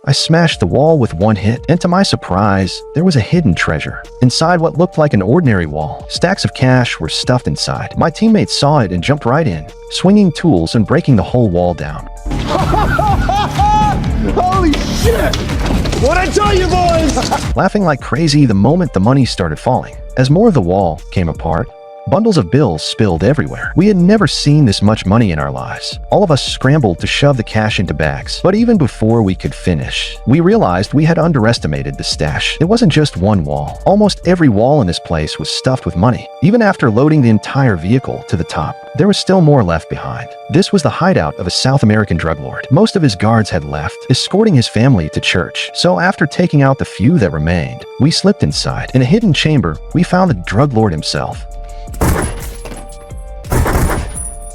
I smashed the wall with one hit, and to my surprise, there was a hidden treasure. Inside what looked like an ordinary wall, stacks of cash were stuffed inside. My teammates saw it and jumped right in, swinging tools and breaking the whole wall down. Holy shit! What'd I tell you, boys? Laughing like crazy the moment the money started falling. As more of the wall came apart, bundles of bills spilled everywhere. We had never seen this much money in our lives. All of us scrambled to shove the cash into bags. But even before we could finish, we realized we had underestimated the stash. It wasn't just one wall. Almost every wall in this place was stuffed with money. Even after loading the entire vehicle to the top, there was still more left behind. This was the hideout of a South American drug lord. Most of his guards had left, escorting his family to church. So after taking out the few that remained, we slipped inside. In a hidden chamber, we found the drug lord himself.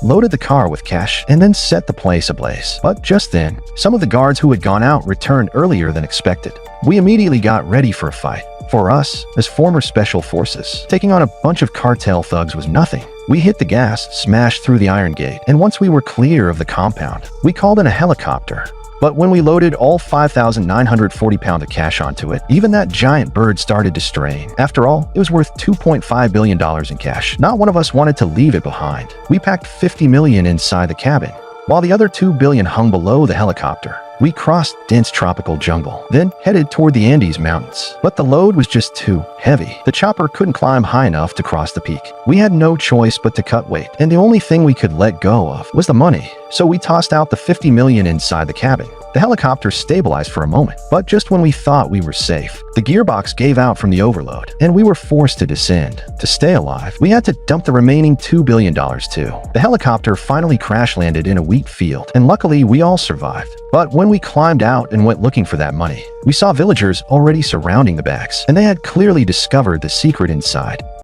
Loaded the car with cash, and then set the place ablaze. But just then, some of the guards who had gone out returned earlier than expected. We immediately got ready for a fight. For us, as former special forces, taking on a bunch of cartel thugs was nothing. We hit the gas, smashed through the iron gate, and once we were clear of the compound, we called in a helicopter. But when we loaded all 5,940 pounds of cash onto it, even that giant bird started to strain. After all, it was worth $2.5 billion in cash. Not one of us wanted to leave it behind. We packed $50 million inside the cabin, while the other $2 billion hung below the helicopter. We crossed dense tropical jungle, then headed toward the Andes Mountains. But the load was just too heavy. The chopper couldn't climb high enough to cross the peak. We had no choice but to cut weight, and the only thing we could let go of was the money. So we tossed out the $50 million inside the cabin. The helicopter stabilized for a moment, but just when we thought we were safe, the gearbox gave out from the overload, and we were forced to descend. To stay alive, we had to dump the remaining $2 billion too. The helicopter finally crash-landed in a wheat field, and luckily we all survived. But when we climbed out and went looking for that money, we saw villagers already surrounding the bags, and they had clearly discovered the secret inside.